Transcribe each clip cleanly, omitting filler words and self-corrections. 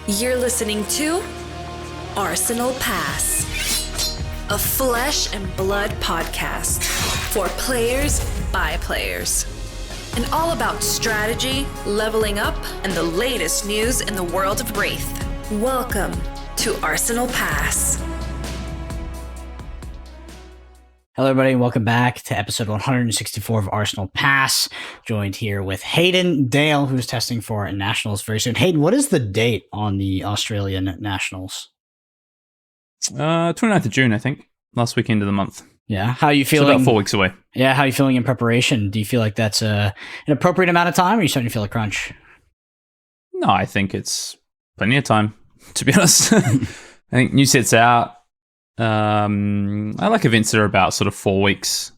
You're listening to Arsenal Pass, a flesh and blood podcast for players by players. And all about strategy, leveling up, and the latest news in the world of Wraith. Welcome to Arsenal Pass. Hello, everybody, and welcome back to episode 164 of Arsenal Pass. Joined here with Hayden Dale, who's testing for Nationals very soon. Hayden, what is the date on the Australian Nationals? 29th of June, I think. Last weekend of the month. Yeah, how are you feeling? So about 4 weeks away. Yeah, how are you feeling in preparation? Do you feel like that's an appropriate amount of time, or are you starting to feel a crunch? No, I think it's plenty of time, to be honest. I think new sets out. I like events that are about sort of 4 weeks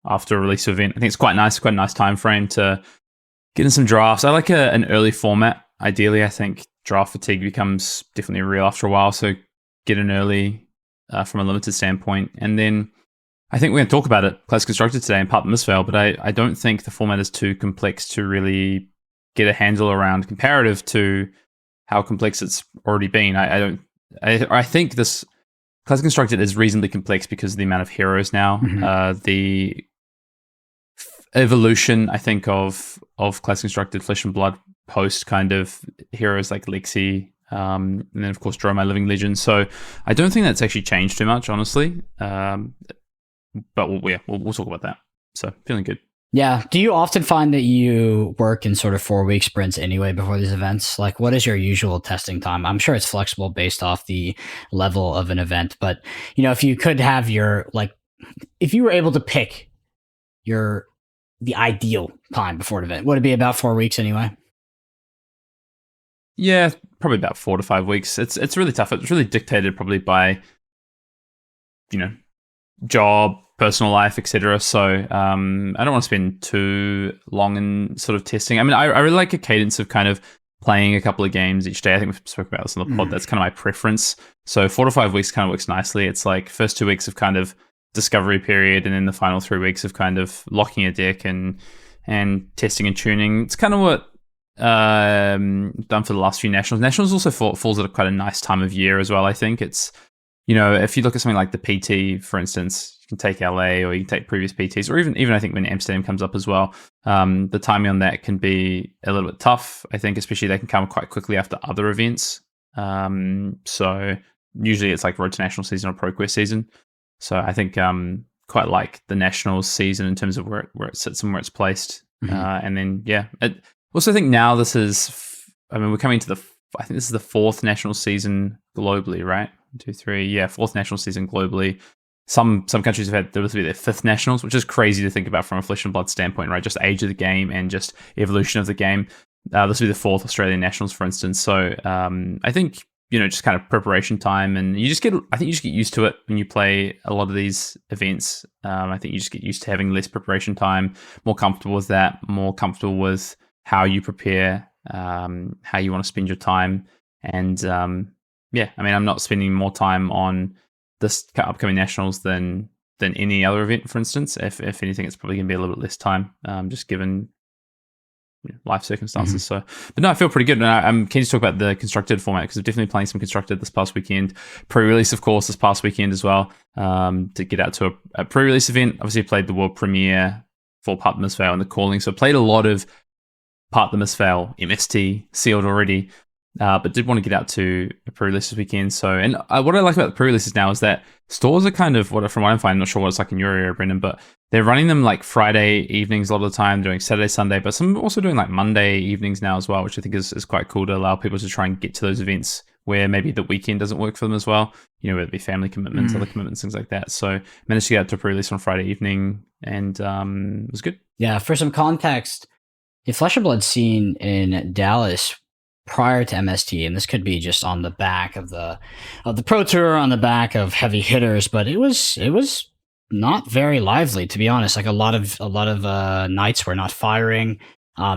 after a release event. I think it's quite a nice time frame to get in some drafts. I like an early format. Ideally, I think draft fatigue becomes definitely real after a while, so get in early from a limited standpoint. And then I think we're going to talk about it, Class Constructed today in part of Mistveil, but I don't think the format is too complex to really get a handle around comparative to how complex it's already been. I think this Class Constructed is reasonably complex because of the amount of heroes now. Mm-hmm. The evolution, I think, of Class Constructed Flesh and Blood post kind of heroes like Lexi, and then of course Draw My Living Legend. So I don't think that's actually changed too much, honestly. But we'll talk about that. So feeling good. Yeah. Do you often find that you work in sort of 4 week sprints anyway before these events? Like, what is your usual testing time? I'm sure it's flexible based off the level of an event, but if you could have if you were able to pick the ideal time before an event, would it be about 4 weeks anyway? Yeah, probably about 4 to 5 weeks. It's really tough. It's really dictated probably by, job, personal life, etc. So I don't want to spend too long in sort of testing. I mean, I really like a cadence of kind of playing a couple of games each day. I think we've spoken about this on the pod. That's kind of my preference. So 4 to 5 weeks kind of works nicely. It's like first 2 weeks of kind of discovery period, and then the final 3 weeks of kind of locking a deck and testing and tuning. It's kind of what done for the last few Nationals. Nationals also falls at quite a nice time of year as well. I think it's, if you look at something like the PT, for instance, you can take LA or you can take previous PTs, or even I think when Amsterdam comes up as well, the timing on that can be a little bit tough. I think especially they can come quite quickly after other events. So usually it's like Road to National season or ProQuest season. So I think quite like the Nationals season in terms of where it sits and where it's placed. Mm-hmm. And then, also I think now we're coming to I think this is the 4th National season globally, right? 1, 2, 3. Yeah, 4th National season globally. Some countries have had this will be their 5th Nationals, which is crazy to think about from a Flesh and Blood standpoint, right? Just age of the game and just evolution of the game. This will be the 4th Australian Nationals, for instance. So I think, just kind of preparation time, and you just get used to it when you play a lot of these events. I think you just get used to having less preparation time, more comfortable with that, more comfortable with how you prepare, how you want to spend your time. And I'm not spending more time on this upcoming Nationals than any other event, for instance. If anything, it's probably going to be a little bit less time, just given life circumstances. Mm-hmm. So, but no, I feel pretty good. And I'm keen to talk about the constructed format because I'm definitely playing some constructed this past weekend. Pre-release, of course, this past weekend as well, to get out to a pre-release event. Obviously, played the world premiere for Part of the Mistveil and the Calling. So played a lot of Part of the Mistveil, MST, sealed already. But did want to get out to a pre-release this weekend. So, and what I like about the pre-releases now is that stores are kind of, from what I'm finding, I'm not sure what it's like in your area, Brendan, but they're running them like Friday evenings a lot of the time, doing Saturday, Sunday, but some also doing like Monday evenings now as well, which I think is quite cool to allow people to try and get to those events where maybe the weekend doesn't work for them as well, whether it be family commitments, other commitments, things like that. So managed to get out to a pre-release on Friday evening, and it was good. Yeah, for some context, the Flesh and Blood scene in Dallas prior to MST, and this could be just on the back of the Pro Tour, on the back of heavy hitters, but it was not very lively, to be honest. Like a lot of nights were not firing.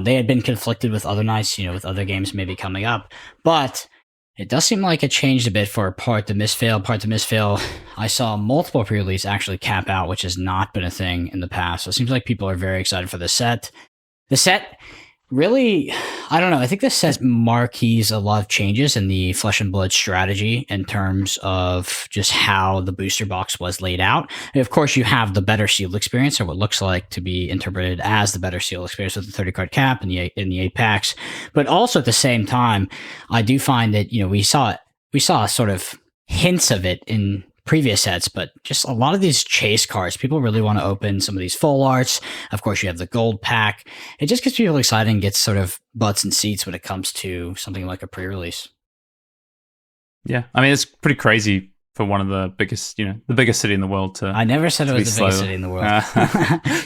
They had been conflicted with other nights, with other games maybe coming up, but it does seem like it changed a bit for Part to Mistveil. I saw multiple pre-release actually cap out, which has not been a thing in the past. So it seems like people are very excited for the set. The set really, I don't know. I think this says marquees a lot of changes in the Flesh and Blood strategy in terms of just how the booster box was laid out. And of course, you have the better sealed experience, or what looks like to be interpreted as the better sealed experience with the 30 card cap and the 8 packs. But also at the same time, I do find that we saw sort of hints of it in previous sets, but just a lot of these chase cards, people really want to open some of these full arts. Of course, you have the gold pack. It just gets people excited and gets sort of butts and seats when it comes to something like a pre-release. Yeah, I mean, it's pretty crazy for one of the biggest, the biggest city in the world to. I never said it was the biggest city in the world.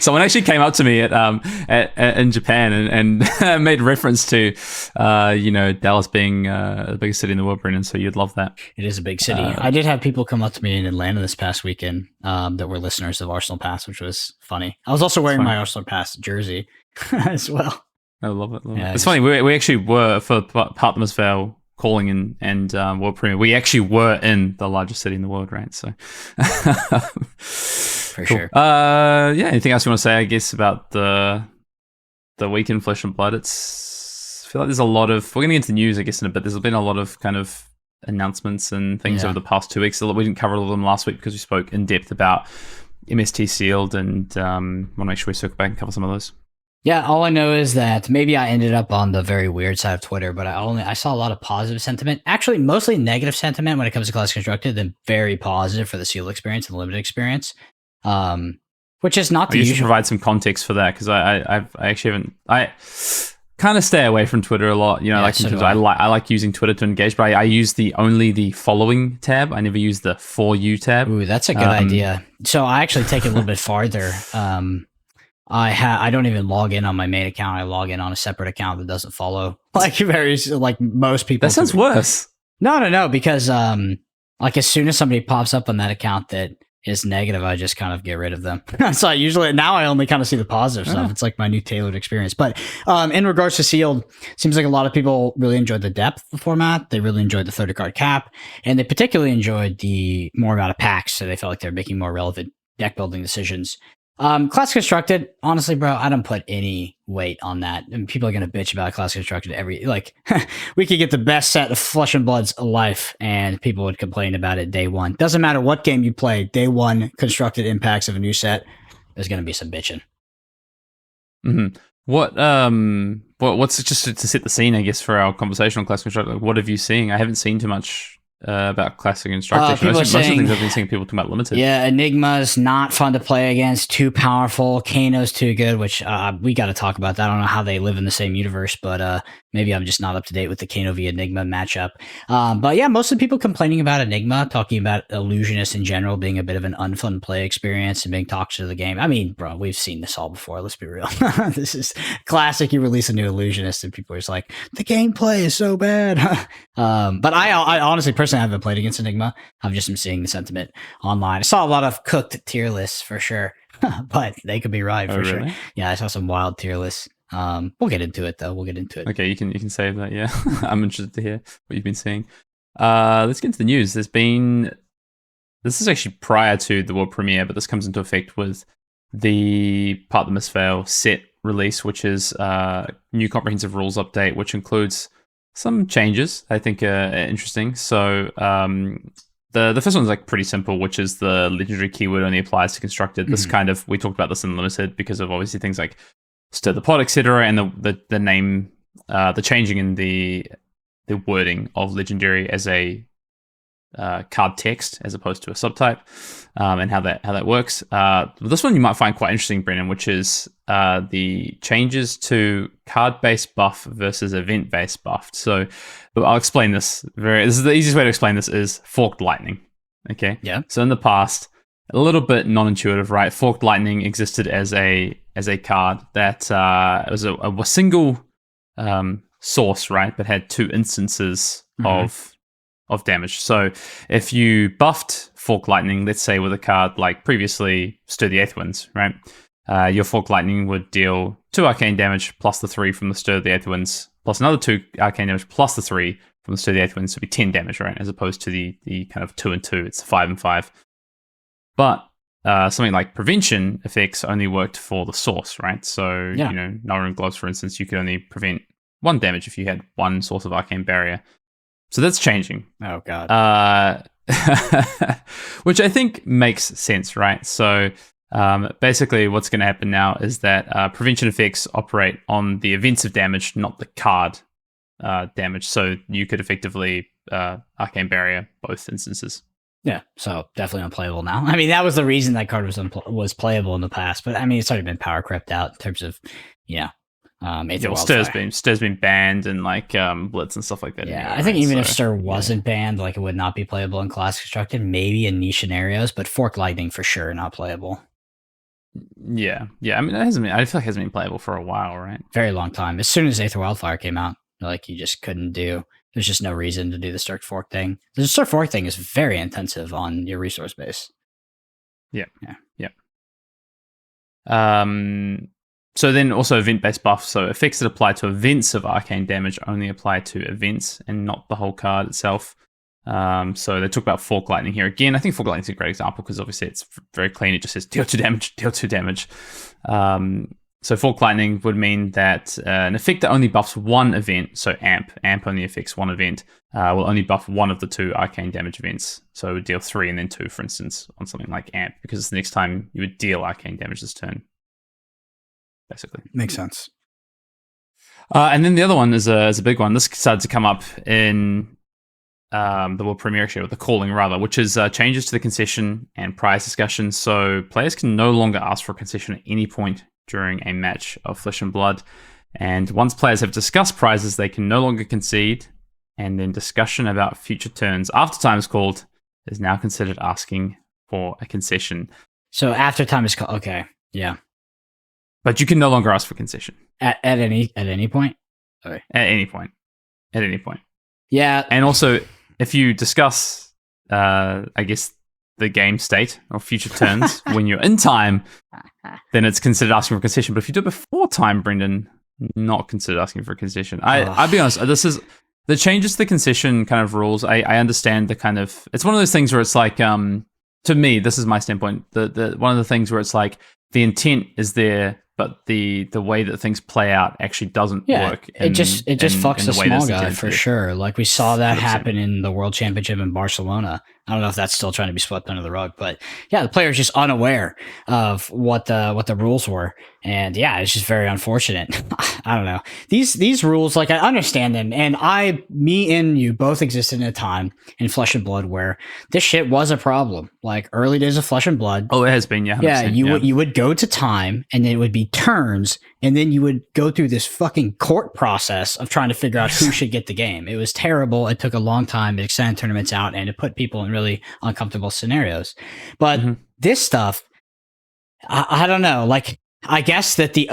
Someone actually came up to me in Japan and made reference to, Dallas being the biggest city in the world, Brendan. So you'd love that. It is a big city. I did have people come up to me in Atlanta this past weekend that were listeners of Arsenal Pass, which was funny. I was also wearing my Arsenal Pass jersey as well. I love it. It's funny. We actually were for part of Mistveil calling and world premiere. We actually were in the largest city in the world, right? So for sure. Yeah. Anything else you want to say? I guess about the weekend Flesh and Blood. I feel like there's a lot of. We're going to get into the news, I guess, in a bit. There's been a lot of kind of announcements and things over the past 2 weeks. We didn't cover all of them last week because we spoke in depth about MST Sealed, and want to make sure we circle back and cover some of those. Yeah, all I know is that maybe I ended up on the very weird side of Twitter, but I saw a lot of positive sentiment. Actually, mostly negative sentiment when it comes to Classic Constructed, then very positive for the sealed experience and the limited experience, which is not the usual. You should provide some context for that because I actually haven't. I kind of stay away from Twitter a lot. I like using Twitter to engage, but I use only the following tab. I never use the For You tab. Ooh, that's a good idea. So I actually take it a little bit farther. I don't even log in on my main account. I log in on a separate account that doesn't follow like most people. That sounds worse. No, because like as soon as somebody pops up on that account that is negative, I just kind of get rid of them. So I only kind of see the positive stuff. It's like my new tailored experience. But in regards to sealed, seems like a lot of people really enjoyed the depth of the format. They really enjoyed the 30 card cap, and they particularly enjoyed the more amount of packs. So they felt like they're making more relevant deck building decisions. Class Constructed, honestly, bro, I don't put any weight on that. And people are going to bitch about Class Constructed we could get the best set of Flesh and Blood's life and people would complain about it day one. Doesn't matter what game you play, day one constructed impacts of a new set, there's going to be some bitching. Mm-hmm. What's just to set the scene, I guess, for our conversation on Classic Constructed? What have you seen? I haven't seen too much about Classic Constructed. Most of the things I've been seeing people talking about limited. Yeah, Enigma's not fun to play against, too powerful. Kano's too good, which we got to talk about that. I don't know how they live in the same universe, but maybe I'm just not up to date with the Kano v Enigma matchup. But yeah, most of the people complaining about Enigma, talking about Illusionist in general being a bit of an unfun play experience and being toxic to the game. I mean, bro, we've seen this all before. Let's be real. This is classic. You release a new Illusionist and people are just like, the gameplay is so bad. But I honestly, personally, haven't played against Enigma. I've just been seeing the sentiment online. I saw a lot of cooked tier lists for sure, but they could be right for sure. Yeah, I saw some wild tier lists. We'll get into it though. Okay, you can save that. Yeah, I'm interested to hear what you've been seeing. Let's get into the news. This is actually prior to the world premiere, but this comes into effect with the Part of the Mistveil set release, which is new comprehensive rules update, which includes some changes I think are interesting. So the first one's like pretty simple, which is the legendary keyword only applies to constructed. This we talked about this in limited because of obviously things like stir the pot, etc., and the name, the changing in the wording of legendary as a card text as opposed to a subtype, and how that works. This one you might find quite interesting, Brendan, which is the changes to card-based buff versus event-based buffed. So I'll explain this. This is the easiest way to explain this is forked lightning. Okay. Yeah. So in the past, a little bit non-intuitive, right? Forked lightning existed as a card that was a single source, right, but had two instances of damage. So if you buffed Fork Lightning, let's say with a card like previously Stir the Eighth Winds, right? Your Fork Lightning would deal 2 arcane damage plus the 3 from the Stir the Eighth Winds, plus another 2 arcane damage plus the 3 from the Stir the Eighth Winds, so it'd be 10 damage, right? As opposed to the kind of 2 and 2, it's 5 and 5. But something like prevention effects only worked for the source, right? So, Null Gloves, for instance, you could only prevent 1 damage if you had 1 source of Arcane Barrier. So that's changing. Oh, God. Which I think makes sense, right? So basically what's going to happen now is that prevention effects operate on the events of damage, not the card damage. So you could effectively Arcane Barrier both instances. Yeah, so definitely unplayable now. I mean, that was the reason that card was playable in the past, but I mean, it's already been power crept out in terms of, Stir's been banned and like Blitz and stuff like that. Yeah, anyway, I think even if Stir wasn't banned, like it would not be playable in Class Constructed, maybe in niche scenarios, but Fork Lightning for sure not playable. Yeah. I mean, I feel like it hasn't been playable for a while, right? Very long time. As soon as Aether Wildfire came out, like you just couldn't do. There's just no reason to do the Stir Fork thing. The Stir Fork thing is very intensive on your resource base. Yeah. So then also event-based buff. So effects that apply to events of arcane damage only apply to events and not the whole card itself. So they talk about Fork Lightning here again. I think Fork Lightning is a great example because obviously it's very clean. It just says deal 2 damage, deal 2 damage. So Fork Lightning would mean that an effect that only buffs 1 event, so amp only affects 1 event, will only buff 1 of the 2 arcane damage events. So it would deal 3 and then 2, for instance, on something like amp, because it's the next time you would deal arcane damage this turn. Basically. Makes sense. And then the other one is a big one. This started to come up in the World Premiere actually, with the calling rather, which is changes to the concession and prize discussion. So players can no longer ask for a concession at any point during a match of Flesh and Blood. And once players have discussed prizes, they can no longer concede. And then discussion about future turns after time is called is now considered asking for a concession. So after time is called, okay, yeah. But you can no longer ask for concession. At any point? Okay. At any point. Yeah. And also, if you discuss, I guess, the game state or future turns when you're in time, then it's considered asking for a concession. But if you do it before time, Brendan, not considered asking for a concession. I'll be honest, this is the changes to the concession kind of rules. I understand the kind of, it's one of those things where it's like, to me, this is my standpoint. The one of the things where it's like the intent is there, but the way that things play out actually doesn't work. It just fucks the small guy for sure. Like we saw that 100%. Happen in the World Championship in Barcelona. I don't know if that's still trying to be swept under the rug, but yeah, the player's just unaware of what the rules were, and yeah, it's just very unfortunate. I don't know these rules. Like I understand them, and me and you both existed in a time in Flesh and Blood where this shit was a problem. Like early days of Flesh and Blood. Oh, it has been, yeah. Yeah, you would go to time, and it would be turns, and then you would go through this fucking court process of trying to figure out who should get the game. It was terrible. It took a long time. It extended tournaments out, and it put people in really uncomfortable scenarios. But this stuff, I don't know. Like, I guess that the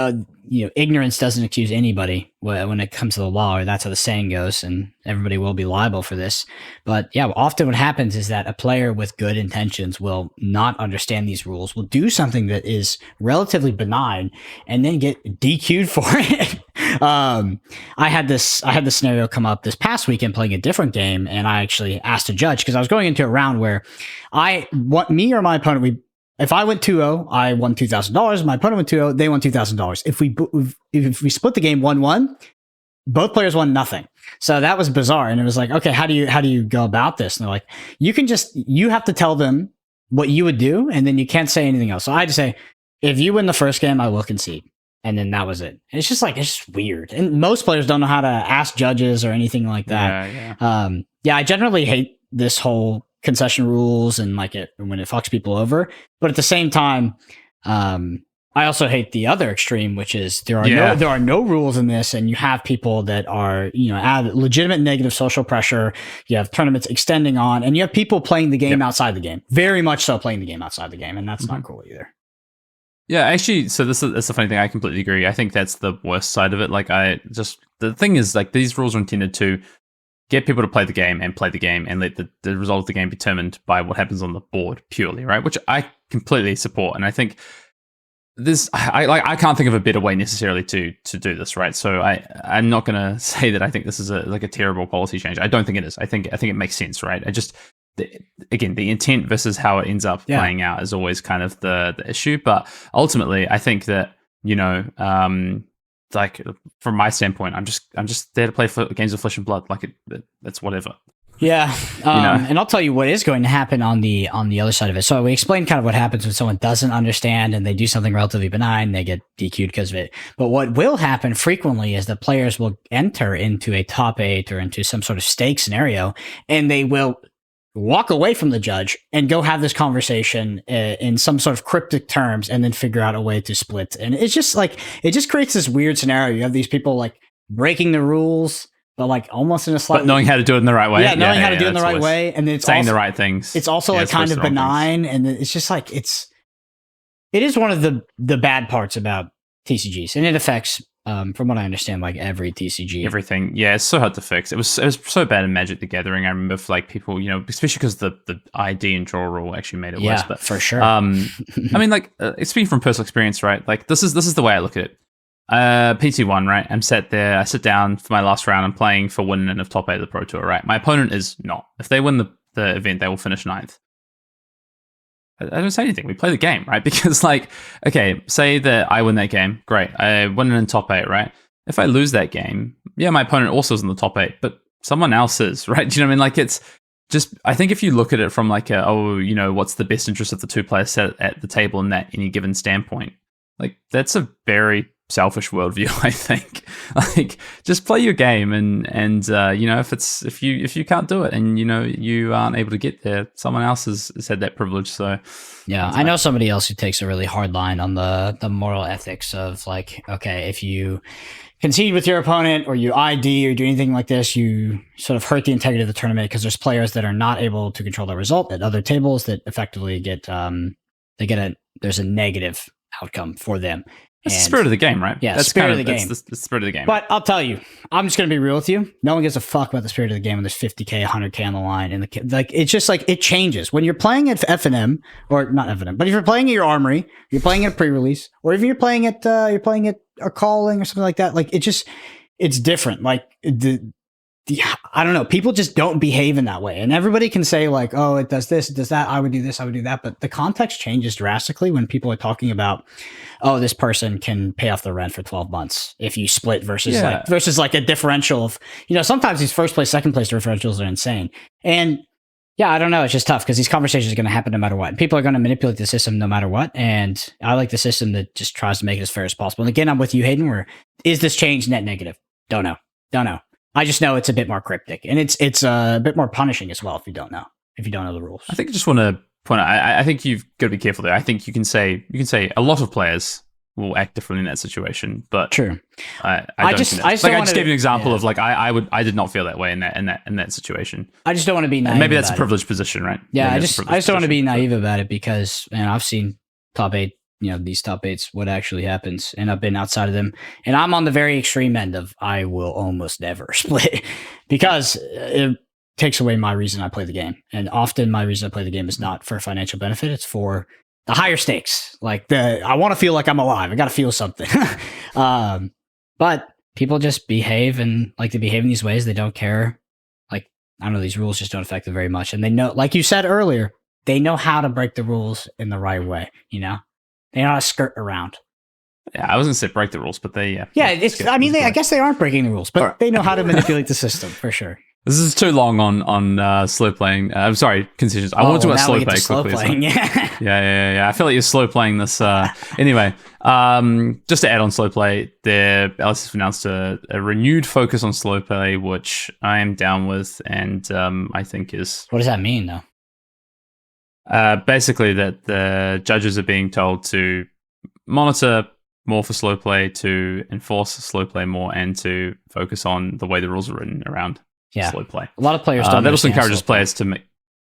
ignorance doesn't excuse anybody when it comes to the law, or that's how the saying goes, and everybody will be liable for this. But yeah, often what happens is that a player with good intentions will not understand these rules, will do something that is relatively benign, and then get DQ'd for it. I had this scenario come up this past weekend playing a different game, and I actually asked a judge because I was going into a round where me or my opponent, if I went 2-0, I won $2,000. My opponent went 2-0, they won $2,000. If we split the game 1-1, both players won nothing. So that was bizarre. And it was like, okay, how do you go about this? And they're like, you have to tell them what you would do, and then you can't say anything else. So I had to say, if you win the first game, I will concede. And then that was it. And it's just weird. And most players don't know how to ask judges or anything like that. Yeah, I generally hate this whole concession rules and like it when it fucks people over. But at the same time, I also hate the other extreme, which is there are no rules in this, and you have people that are add legitimate negative social pressure. You have tournaments extending on, and you have people playing the game outside the game, very much so playing the game outside the game, and that's not cool either. Yeah, actually, so that's the funny thing. I completely agree. I think that's the worst side of it. Like, the thing is, like, these rules are intended to get people to play the game and let the result of the game be determined by what happens on the board purely, right? Which I completely support. And I think I can't think of a better way necessarily to do this, right? So I'm not going to say that I think this is a terrible policy change. I don't think it is. I think it makes sense, right? again, the intent versus how it ends up playing out is always kind of the issue. But ultimately, I think that, like from my standpoint, I'm just there to play games of flesh and blood. Like that's whatever. Yeah, and I'll tell you what is going to happen on the other side of it. So we explained kind of what happens when someone doesn't understand and they do something relatively benign, they get DQ'd because of it. But what will happen frequently is that players will enter into a top 8 or into some sort of stake scenario, and they will walk away from the judge and go have this conversation in some sort of cryptic terms and then figure out a way to split. And it's just like, it just creates this weird scenario. You have these people like breaking the rules, but like almost in a slightly... But knowing how to do it in the right way. Yeah, knowing how to do it in the right way. And then it's saying also, the right things. It's also like kind of benign. And it's just like, it is one of the bad parts about TCGs. And it affects, from what I understand, like every TCG. Everything. Yeah, it's so hard to fix. It was so bad in Magic the Gathering. I remember for like people, especially because the ID and draw rule actually made it worse. But for sure. I mean, like, speaking from personal experience, right? Like, this is the way I look at it. PT1, right? I sit down for my last round. I'm playing for winning of top 8 of the Pro Tour, right? My opponent is not. If they win the event, they will finish 9th. I don't say anything. We play the game, right? Because, like, okay, say that I win that game. Great. I win in top 8, right? If I lose that game, yeah, my opponent also is in the top 8, but someone else is, right? Do you know what I mean? Like, it's just, I think if you look at it from like what's the best interest of the two players set at the table in that any given standpoint, like, that's a very selfish worldview, I think. Like, just play your game, and if you can't do it and you aren't able to get there, someone else has had that privilege. So yeah, I know somebody else who takes a really hard line on the moral ethics of like, okay, if you concede with your opponent or you ID or do anything like this, you sort of hurt the integrity of the tournament, because there's players that are not able to control the result at other tables that effectively get there's a negative outcome for them. That's the spirit of the game, right? Yeah, that's spirit of the game. That's the spirit of the game. But I'll tell you, I'm just going to be real with you. No one gives a fuck about the spirit of the game when there's 50K, 100K on the line. And it's just like, it changes. When you're playing at FNM, or not FNM, but if you're playing at your Armory, you're playing at pre-release, or even you're playing at a calling or something like that, like, it's different. Like, I don't know. People just don't behave in that way. And everybody can say like, oh, it does this, it does that. I would do this, I would do that. But the context changes drastically when people are talking about, oh, this person can pay off the rent for 12 months if you split versus like a differential of, sometimes these first place, second place differentials are insane. And yeah, I don't know. It's just tough because these conversations are going to happen no matter what. People are going to manipulate the system no matter what. And I like the system that just tries to make it as fair as possible. And again, I'm with you, Hayden, where is this change net negative? Don't know. I just know it's a bit more cryptic, and it's a bit more punishing as well if you don't know the rules. I think I just want to point out, I think you've got to be careful there. I think you can say a lot of players will act differently in that situation, but true. I just gave you an example of like I did not feel that way in that situation. I just don't want to be naive. And maybe that's a privileged position, right? Yeah, I just don't want to be naive about it, because I've seen top 8. These top 8s, what actually happens. And I've been outside of them. And I'm on the very extreme end of I will almost never split, because it takes away my reason I play the game. And often my reason I play the game is not for financial benefit. It's for the higher stakes. Like I want to feel like I'm alive. I got to feel something. But people just behave and like to behave in these ways. They don't care. Like, I don't know, these rules just don't affect them very much. And they know, like you said earlier, they know how to break the rules in the right way, They know how to skirt around. Yeah, I wasn't going to say break the rules, but they... I guess they aren't breaking the rules, but they know how to manipulate the system, for sure. This is too long on slow playing. I'm sorry, concessions. I want to talk about slow play quickly. Playing, yeah. I feel like you're slow playing this. Anyway, just to add on slow play, LS has announced a renewed focus on slow play, which I am down with, and I think is... What does that mean, though? Basically, that the judges are being told to monitor more for slow play, to enforce slow play more, and to focus on the way the rules are written around slow play. A lot of players don't. That also encourages players to make.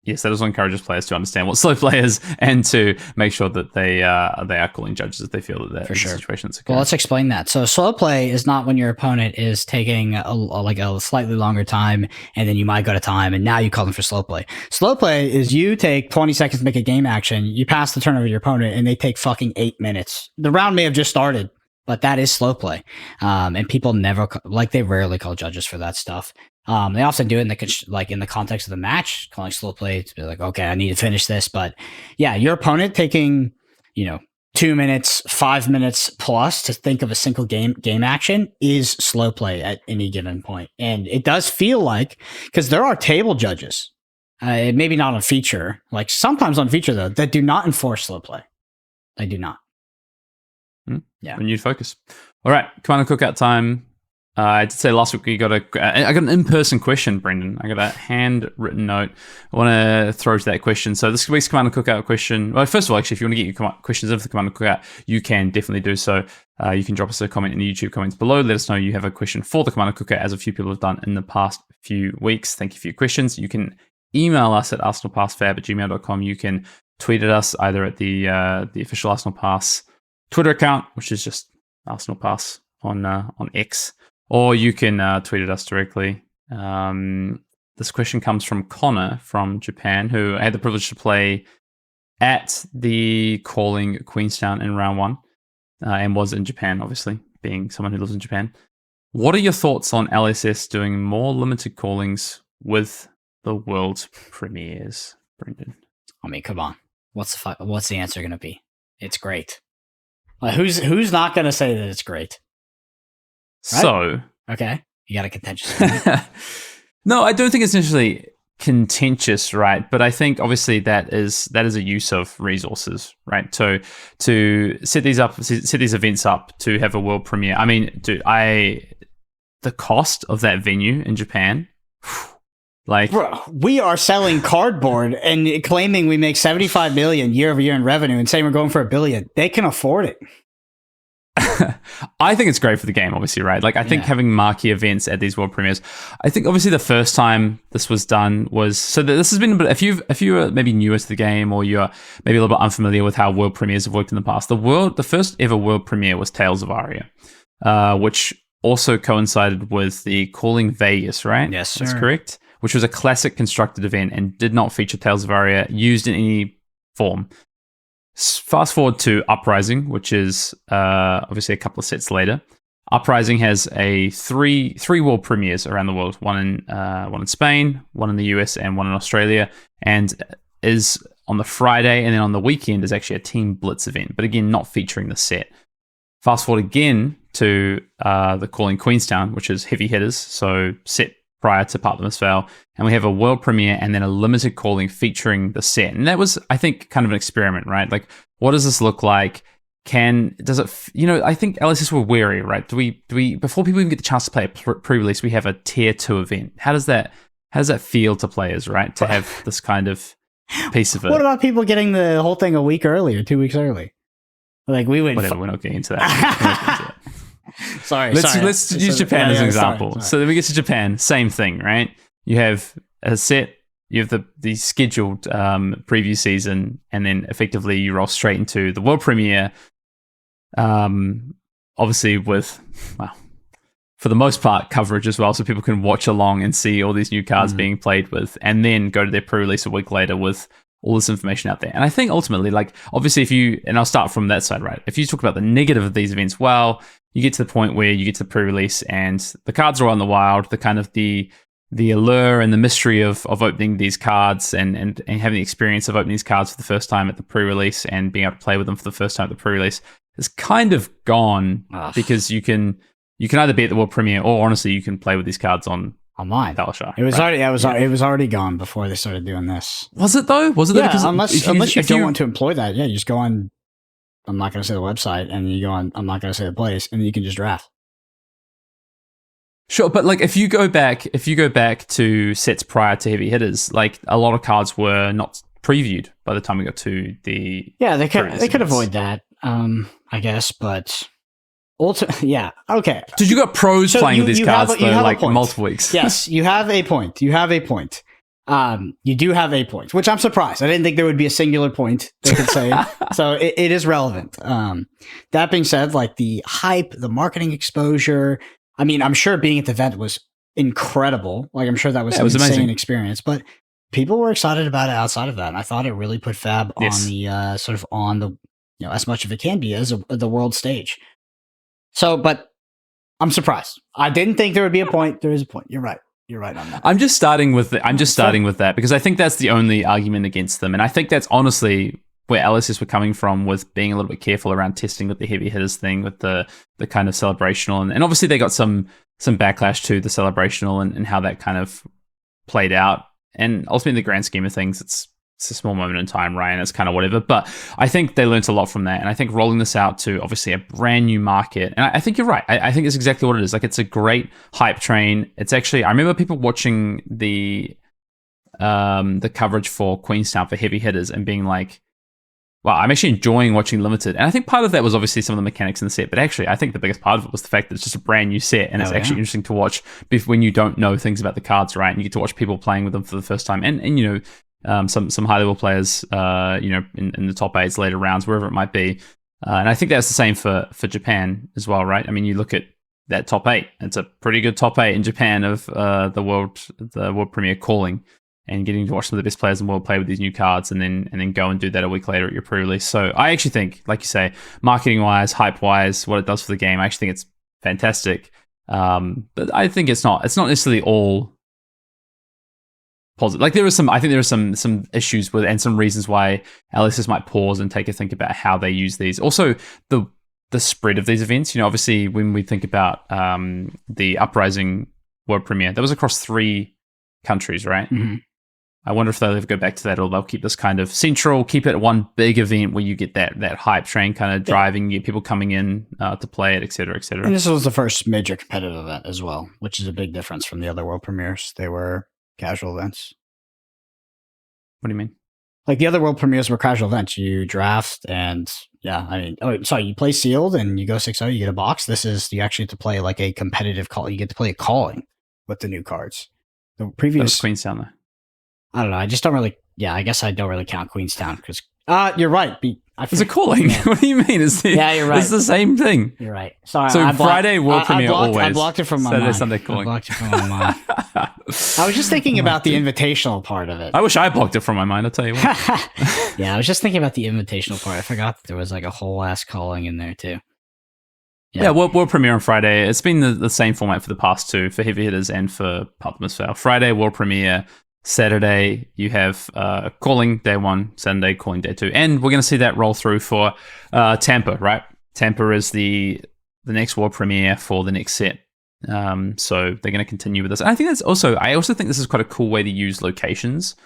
Yes, that also encourages players to understand what slow play is, and to make sure that they are calling judges if they feel that they're in situations. Well, let's explain that. So slow play is not when your opponent is taking a slightly longer time, and then you might go to time, and now you call them for slow play. Slow play is you take 20 seconds to make a game action, you pass the turn over to your opponent, and they take fucking 8 minutes. The round may have just started, but that is slow play. And people they rarely call judges for that stuff. They often do it in in the context of the match, calling slow play to be like, okay, I need to finish this. But yeah, your opponent taking, 2 minutes, 5 minutes plus to think of a single game action is slow play at any given point. And it does feel like, because there are table judges, maybe not on feature, like sometimes on feature though, that do not enforce slow play. They do not. Yeah. Renewed focus. All right, Commander Cookout time. I did say last week I got an in-person question, Brendan. I got a handwritten note. I want to throw to that question. So this week's Commander Cookout question. Well, first of all, actually, if you want to get your questions in for the Commander Cookout, you can definitely do so. You can drop us a comment in the YouTube comments below. Let us know you have a question for the Commander Cookout, as a few people have done in the past few weeks. Thank you for your questions. You can email us at arsenalpassfab@gmail.com. You can tweet at us either at the official Arsenal Pass Twitter account, which is just Arsenal Pass on X, or you can tweet at us directly. This question comes from Connor from Japan, who I had the privilege to play at the Calling Queenstown in round 1, and was in Japan, obviously, being someone who lives in Japan. What are your thoughts on LSS doing more limited callings with the world premieres, Brendan? I mean, come on. What's the answer going to be? It's great. Like, who's not going to say that it's great? Right? So, okay, you got a contentious. No, I don't think it's necessarily contentious, right? But I think obviously that is a use of resources, right? So to set these events up to have a world premiere. I mean, dude, the cost of that venue in Japan. Like, bro, we are selling cardboard and claiming we make 75 million year over year in revenue and saying we're going for $1 billion. They can afford it. I think it's great for the game, obviously, right? Like, I think having marquee events at these world premieres. I think obviously the first time this was done was this has been. If you are maybe newer to the game, or you're maybe a little bit unfamiliar with how world premieres have worked in the past, the first ever world premiere was Tales of Aria, which also coincided with the Calling Vegas, right? Yes, sir. That's correct. Which was a classic constructed event and did not feature Tales of Aria used in any form. Fast forward to Uprising, which is obviously a couple of sets later. Uprising has three world premieres around the world: one in Spain, one in the US, and one in Australia, and is on the Friday, and then on the weekend is actually a Team Blitz event, but again, not featuring the set. Fast forward again to the Calling Queenstown, which is heavy hitters, so set prior to part of the Mistveil, and we have a world premiere and then a limited calling featuring the set. And that was, I think, kind of an experiment, right? Like, what does this look like? I think LSS were wary, right? Do we before people even get the chance to play a pre-release, we have a tier 2 event. How does that feel to players, right? To have this kind of piece of it. What about people getting the whole thing a week early or 2 weeks early? Like, we would. Whatever, we're not getting into that. Sorry. Let's use Japan as an example. Sorry. So then we get to Japan, same thing, right? You have a set, you have the scheduled preview season, and then effectively you roll straight into the world premiere. Obviously with, for the most part, coverage as well, so people can watch along and see all these new cards being played with, and then go to their pre-release a week later with all this information out there. And I think ultimately, like, obviously and I'll start from that side, right? If you talk about the negative of these events, well, you get to the point where you get to the pre-release and the cards are all in the wild, the kind of the allure and the mystery of opening these cards and having the experience of opening these cards for the first time at the pre-release and being able to play with them for the first time at the pre-release is kind of gone, because you can either be at the world premiere, or honestly you can play with these cards online. It was already it was already gone before they started doing this. Was it though? Was it? Yeah, unless you don't want to employ that, you just go on. I'm not going to say the website, and you go on. I'm not going to say the place, and you can just draft. Sure, but like if you go back to sets prior to heavy hitters, like a lot of cards were not previewed by the time we got to the. Yeah, they could avoid that, I guess, but. Yeah. Okay. Did you got pros playing with these cards though, like multiple weeks? Yes, you have a point. You do have a point, which I'm surprised. I didn't think there would be a singular point they could say. So it is relevant. That being said, like the hype, the marketing exposure. I mean, I'm sure being at the event was incredible. Like, I'm sure that was an insane experience. But people were excited about it outside of that, and I thought it really put Fab on the sort of on the as much of it can be as the world stage. So, but I'm surprised. I didn't think there would be a point. There is a point. You're right. You're right on that. I'm just starting with that because I think that's the only argument against them, and I think that's honestly where LSS were coming from, with being a little bit careful around testing with the heavy hitters thing, with the kind of celebrational, and obviously they got some backlash to the celebrational and how that kind of played out. And ultimately, in the grand scheme of things, it's a small moment in time, right? And it's kind of whatever. But I think they learned a lot from that. And I think rolling this out to obviously a brand new market, and I think you're right. I think it's exactly what it is. Like, it's a great hype train. It's actually, I remember people watching the coverage for Queenstown for heavy hitters and being like, wow, I'm actually enjoying watching Limited. And I think part of that was obviously some of the mechanics in the set, but actually I think the biggest part of it was the fact that it's just a brand new set, and it's actually interesting to watch when you don't know things about the cards, right? And you get to watch people playing with them for the first time. And you know, some high level players, you know, in the top 8s, later rounds, wherever it might be. And I think that's the same for Japan as well, right? I mean, you look at that top 8, it's a pretty good top 8 in Japan of the world premiere calling, and getting to watch some of the best players in the world play with these new cards, and then go and do that a week later at your pre-release. So I actually think, like you say, marketing-wise, hype-wise, what it does for the game, I actually think it's fantastic. But I think it's not necessarily all positive. Like, I think there are some issues with, and some reasons why LSS might pause and take a think about how they use these. Also, the spread of these events. You know, obviously when we think about the Uprising World Premiere, that was across 3 countries, right? Mm-hmm. I wonder if they'll ever go back to that, or they'll keep this kind of central, keep it one big event where you get that hype train kind of driving, you get people coming in to play it, et cetera, et cetera. And this was the first major competitive event as well, which is a big difference from the other world premieres. They were casual events. What do you mean? Like, the other world premieres were casual events. You draft and you play sealed and you go 6-0, you get a box. This is, you actually get to play like a competitive call. You get to play a calling with the new cards. The previous Queenstown, though. I don't know. I just don't really. Yeah, I guess I don't really count Queenstown because. You're right. It's a calling. Yeah. What do you mean? Yeah, you're right. It's the same thing. You're right. Sorry. So Friday world premiere always. I blocked it from my mind. Sunday calling. I blocked it from my mind. I was just thinking about the invitational part of it. I wish I blocked it from my mind. I'll tell you what. Yeah, I was just thinking about the invitational part. I forgot that there was like a whole ass calling in there too. Yeah, world premiere on Friday. It's been the same format for the past 2, for heavy hitters and for Part the Mistveil. Friday, world premiere. Saturday, you have calling day 1, Sunday, calling day 2. And we're going to see that roll through for Tampa, right? Tampa is the next world premiere for the next set. So they're going to continue with this. And I think I also think this is quite a cool way to use locations.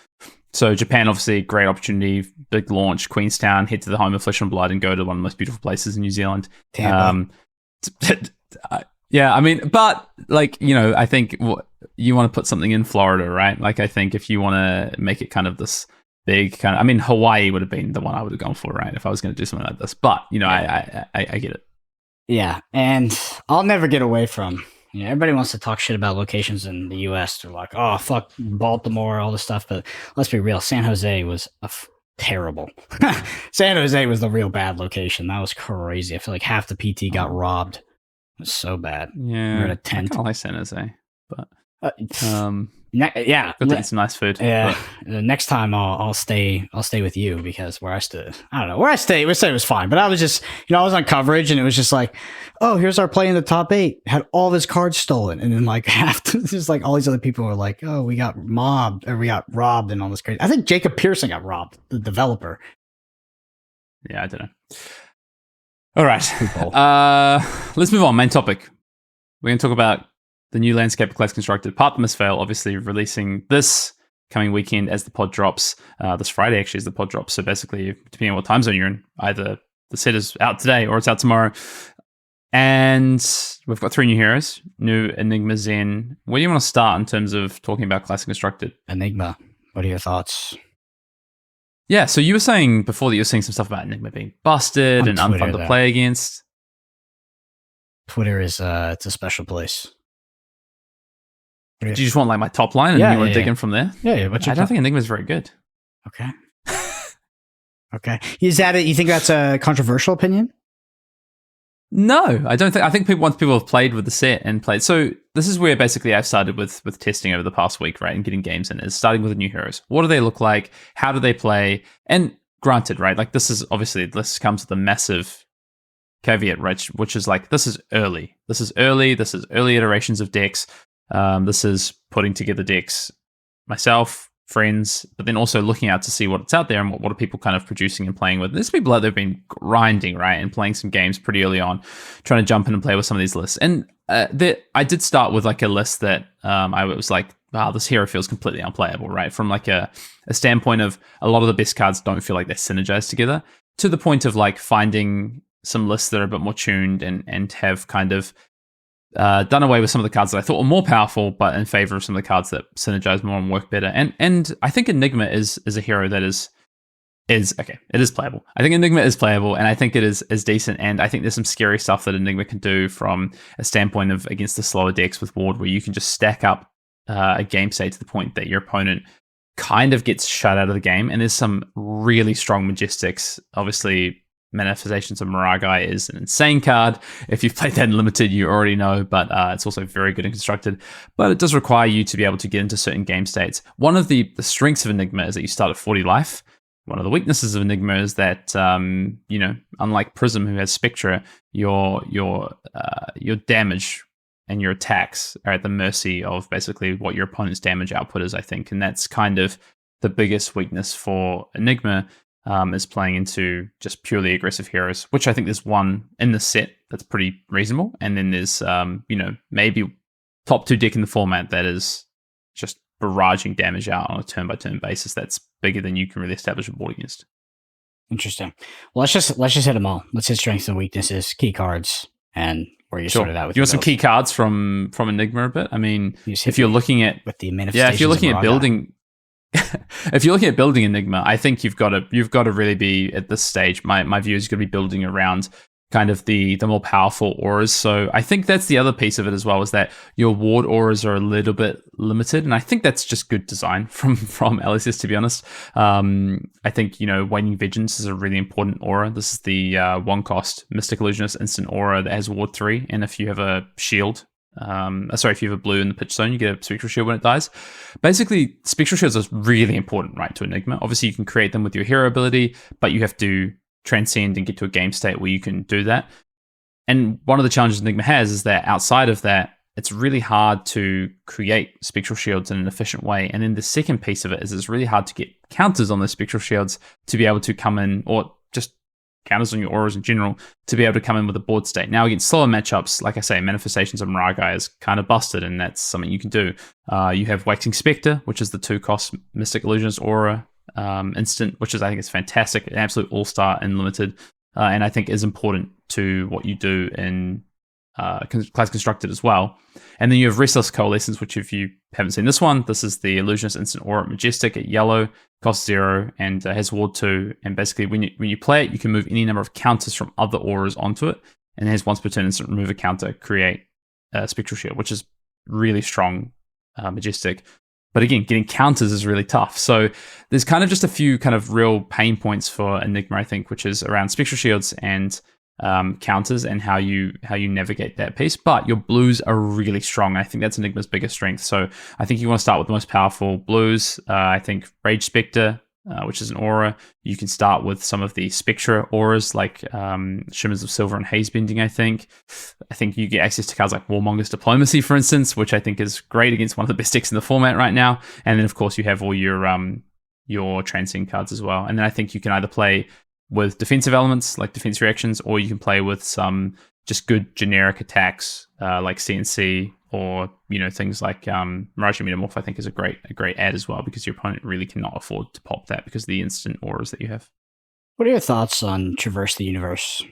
So Japan, obviously, great opportunity, big launch. Queenstown, head to the home of Flesh and Blood and go to one of the most beautiful places in New Zealand. Tampa. Yeah, I mean, but like, you know, I think you want to put something in Florida, right? Like, I think if you want to make it kind of this big kind of, I mean, Hawaii would have been the one I would have gone for, right? If I was going to do something like this, but you know, I get it. Yeah, and I'll never get away from. You know, everybody wants to talk shit about locations in the U.S. They're like, oh fuck Baltimore, all this stuff, but let's be real. San Jose was terrible. San Jose was the real bad location. That was crazy. I feel like half the PT got robbed. It was so bad. Yeah, we're in a tent. I kind of like San Jose, but yeah, good to eat some nice food. Yeah, next time I'll stay with you, because where I stood, I don't know where I stayed. We said it was fine, but I was just, you know, I was on coverage and it was just like, oh, here's our play in the top 8, had all of his cards stolen, and then like just like all these other people were like, oh, we got mobbed or we got robbed and all this crazy. I think Jacob Pearson got robbed, the developer. Yeah, I don't know. All right, let's move on. Main topic. We're going to talk about the new landscape of Class Constructed. Part the Mistveil, obviously releasing this coming weekend as the pod drops. This Friday, actually, as the pod drops. So basically, depending on what time zone you're in, either the set is out today or it's out tomorrow. And we've got 3 new heroes, new Enigma Zen. Where do you want to start in terms of talking about Class Constructed? Enigma, what are your thoughts? Yeah, so you were saying before that you were seeing some stuff about Enigma being busted and unfun to play against. Twitter is it's a special place. Do you just want like my top line and you want to dig in from there? Yeah. I don't think Enigma's very good. Okay. Okay. Is that it? You think that's a controversial opinion? No, I don't think. I think once people have played with the set and played. So this is where basically I've started with testing over the past week, right, and getting games in. Is starting with the new heroes. What do they look like? How do they play? And granted, right, like this comes with a massive caveat, right, which is like this is early. This is early iterations of decks. This is putting together decks myself, friends, but then also looking out to see what's out there and what are people kind of producing and playing with. There's people out there who've been grinding, right, and playing some games pretty early on, trying to jump in and play with some of these lists. And I did start with like a list that I was like, wow, this hero feels completely unplayable, right? From like a standpoint of a lot of the best cards don't feel like they're synergized together, to the point of like finding some lists that are a bit more tuned and have kind of done away with some of the cards that I thought were more powerful, but in favor of some of the cards that synergize more and work better. And I think Enigma is a hero that is okay. It is playable. I think Enigma is playable, and I think it is decent. And I think there's some scary stuff that Enigma can do from a standpoint of against the slower decks with Ward, where you can just stack up a game state to the point that your opponent kind of gets shut out of the game. And there's some really strong Majestics. Obviously, Manifestations of Miragai is an insane card. If you've played that in Limited, you already know, but it's also very good and constructed. But it does require you to be able to get into certain game states. One of the strengths of Enigma is that you start at 40 life. One of the weaknesses of Enigma is that, unlike Prism, who has Spectra, your damage and your attacks are at the mercy of basically what your opponent's damage output is, I think. And that's kind of the biggest weakness for Enigma. Is playing into just purely aggressive heroes, which I think there's one in the set that's pretty reasonable. And then there's, maybe top 2 deck in the format that is just barraging damage out on a turn-by-turn basis that's bigger than you can really establish a board against. Interesting. Well, let's just hit them all. Let's hit strengths and weaknesses, key cards, and where you sorted out with. You want some key cards from Enigma a bit? I mean, if you're looking at with the manifestations, if you're looking at building. If you're looking at building Enigma, I think you've got to really be at this stage. My view is going to be building around kind of the more powerful auras. So I think that's the other piece of it as well, is that your ward auras are a little bit limited, and I think that's just good design from LSS, to be honest. I think Waning Vengeance is a really important aura. This is the 1-cost Mystic Illusionist instant aura that has ward 3, and if you have a shield. If you have a blue in the pitch zone, you get a Spectral Shield when it dies. Basically, Spectral Shields are really important, right, to Enigma. Obviously, you can create them with your hero ability, but you have to transcend and get to a game state where you can do that. And one of the challenges Enigma has is that outside of that, it's really hard to create Spectral Shields in an efficient way. And then the second piece of it is it's really hard to get counters on those Spectral Shields to be able to come in, or just counters on your auras in general, to be able to come in with a board state. Now, against slower matchups, like I say, Manifestations of Miragai is kind of busted, and that's something you can do. You have Waxing Spectre, which is the 2-cost Mystic Illusionist aura instant, which I think is fantastic, an absolute all-star in Limited, and I think is important to what you do in Class Constructed as well. And then you have Restless Coalescence, which if you haven't seen this one, this is the Illusionist instant aura at Majestic at yellow, costs 0, and has ward 2. And basically, when you play it, you can move any number of counters from other auras onto it, and it has once per turn instant remove a counter, create a Spectral Shield, which is really strong Majestic. But again, getting counters is really tough. So there's kind of just a few kind of real pain points for Enigma, I think, which is around Spectral Shields and counters and how you navigate that piece. But your blues are really strong. I think that's Enigma's biggest strength. So I think you want to start with the most powerful blues. I think Rage Spectre, which is an aura. You can start with some of the Spectra auras like Shimmers of Silver and Haze Bending, I think you get access to cards like Warmonger's Diplomacy, for instance, which I think is great against one of the best decks in the format right now. And then, of course, you have all your Transcend cards as well. And then I think you can either play with defensive elements like defense reactions, or you can play with some just good generic attacks like CNC, or things like Mirage Metamorph. I think is a great add as well, because your opponent really cannot afford to pop that because of the instant auras that you have. What are your thoughts on Traverse the Universe?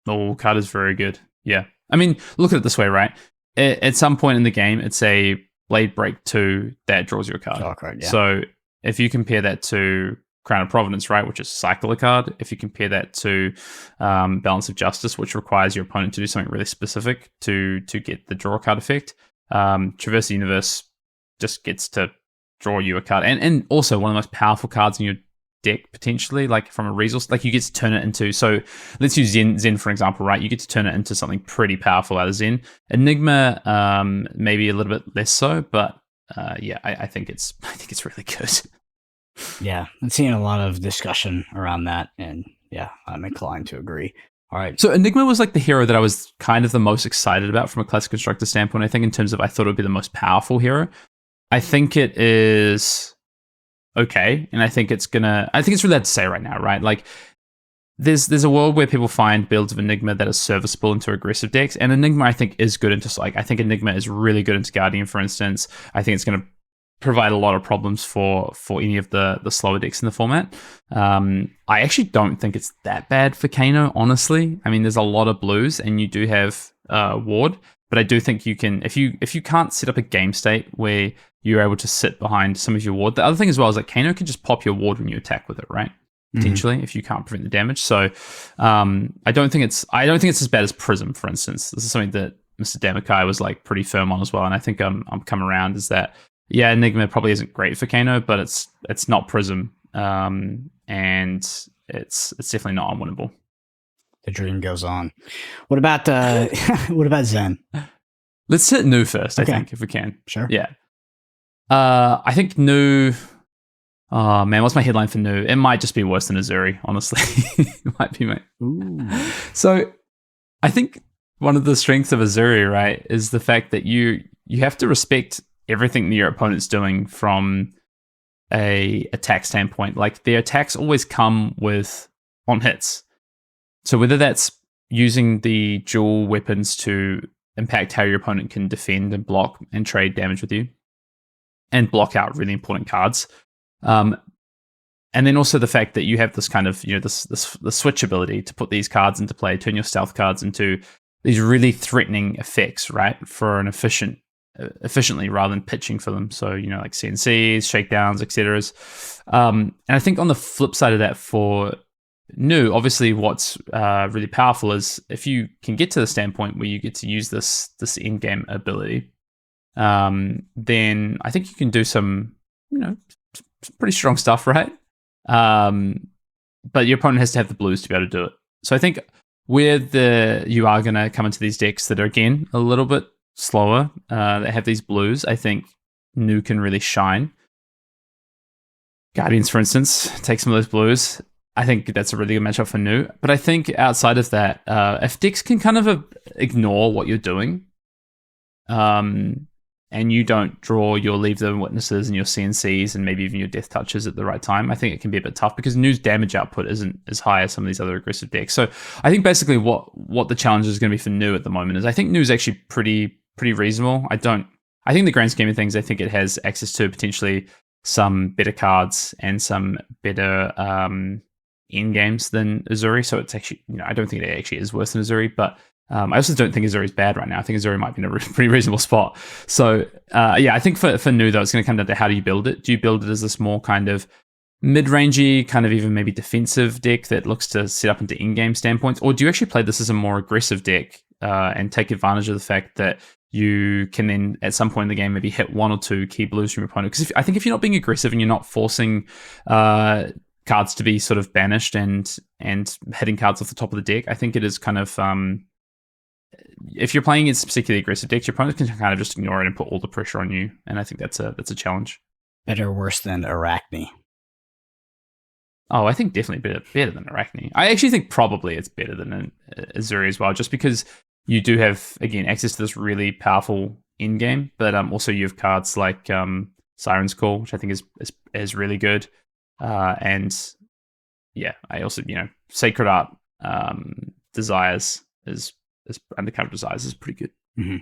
Oh, card is very good. Yeah, I mean, look at it this way, right? At some point in the game, it's a Blade Break 2 that draws you a card. Oh, card, yeah. So if you compare that to Crown of Providence, right, which is cycle a card. If you compare that to Balance of Justice, which requires your opponent to do something really specific to get the draw card effect, Traverse the Universe just gets to draw you a card, and also one of the most powerful cards in your deck potentially, like from a resource, like you get to turn it into. So let's use Zen for example, right? You get to turn it into something pretty powerful out of Zen. Enigma, maybe a little bit less so, but I think it's really good. Yeah, I'm seeing a lot of discussion around that, and yeah, I'm inclined to agree. All right. So Enigma was like the hero that I was kind of the most excited about from a classic constructor standpoint. I think in terms of I thought it would be the most powerful hero. I think it is okay, and I think it's really hard to say right now, right? Like there's a world where people find builds of Enigma that are serviceable into aggressive decks, and Enigma I think is good into I think Enigma is really good into Guardian, for instance. I think it's going to provide a lot of problems for any of the slower decks in the format. I actually don't think it's that bad for Kano, honestly. I mean, there's a lot of blues, and you do have ward, but I do think you can if you can't set up a game state where you're able to sit behind some of your ward. The other thing as well is that Kano can just pop your ward when you attack with it, right? Potentially, if you can't prevent the damage. So I don't think it's as bad as Prism, for instance. This is something that Mr. Damakai was like pretty firm on as well, and I think I'm come around. Is that Enigma probably isn't great for Kano, but it's not Prism, and it's definitely not unwinnable. The dream goes on. What about what about Zen? Let's hit Nu first. Okay. I think if we can. Sure. Yeah. I think Nu. Oh man, what's my headline for Nu? It might just be worse than Azuri, honestly. It might be, mate. Ooh. So I think one of the strengths of Azuri, right, is the fact that you have to respect everything that your opponent's doing from a attack standpoint. Like their attacks always come on hits. So whether that's using the dual weapons to impact how your opponent can defend and block and trade damage with you and block out really important cards. And then also the fact that you have this kind of, the switch ability to put these cards into play, turn your stealth cards into these really threatening effects, right? For an efficiently rather than pitching for them. So, like CNCs, shakedowns, etc. And I think on the flip side of that for Nu, obviously what's really powerful is if you can get to the standpoint where you get to use this in-game ability, then I think you can do some pretty strong stuff, right? But your opponent has to have the blues to be able to do it. So I think you are going to come into these decks that are, again, a little bit slower, that have these blues, I think Nu can really shine. Guardians, for instance, take some of those blues. I think that's a really good matchup for Nu. But I think outside of that, if decks can kind of ignore what you're doing, and you don't draw your Leave the Witnesses and your CNCs and maybe even your Death Touches at the right time, I think it can be a bit tough because Nu's damage output isn't as high as some of these other aggressive decks. So I think basically what the challenge is going to be for Nu at the moment is I think Nu's actually pretty reasonable. I think the grand scheme of things, I think it has access to potentially some better cards and some better end games than Azuri. So it's actually, I don't think it actually is worse than Azuri, but I also don't think Azuri's bad right now. I think Azuri might be in a pretty reasonable spot. So I think for Nu though, it's going to come down to how do you build it? Do you build it as this more kind of mid-rangey, kind of even maybe defensive deck that looks to set up into in-game standpoints? Or do you actually play this as a more aggressive deck and take advantage of the fact that you can then at some point in the game maybe hit one or two key blues from your opponent? Because I think if you're not being aggressive and you're not forcing cards to be sort of banished and hitting cards off the top of the deck, I think it is kind of if you're playing against particularly aggressive decks, your opponent can kind of just ignore it and put all the pressure on you, and I think that's a challenge. Better or worse than Arachne? Oh, I think definitely better than Arachne. I actually think probably it's better than Azuri as well, just because you do have, again, access to this really powerful in game, but also you have cards like Siren's Call, which I think is really good, and yeah, I also Sacred Art Desires is Undercover Desires is pretty good. Mm-hmm.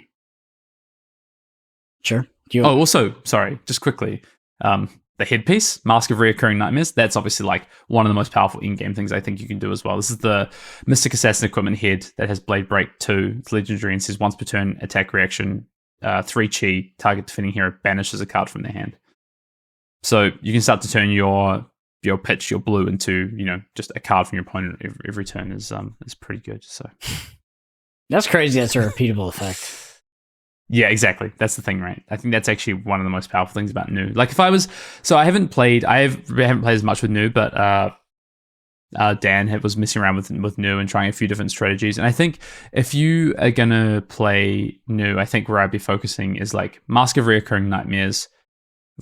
Sure. Also, sorry, just quickly, the headpiece, Mask of Reoccurring Nightmares, that's obviously like one of the most powerful in-game things I think you can do as well. This is the Mystic Assassin Equipment head that has Blade Break 2. It's legendary and says once per turn, attack reaction, 3 chi, target defending hero banishes a card from their hand. So you can start to turn your pitch, your blue, into just a card from your opponent every turn is pretty good. So that's crazy. That's a repeatable effect. Yeah, exactly. That's the thing, right? I think that's actually one of the most powerful things about Nu. Like I haven't played as much with Nu, but Dan was messing around with Nu and trying a few different strategies. And I think if you are gonna play Nu, I think where I'd be focusing is like Mask of Reoccurring Nightmares,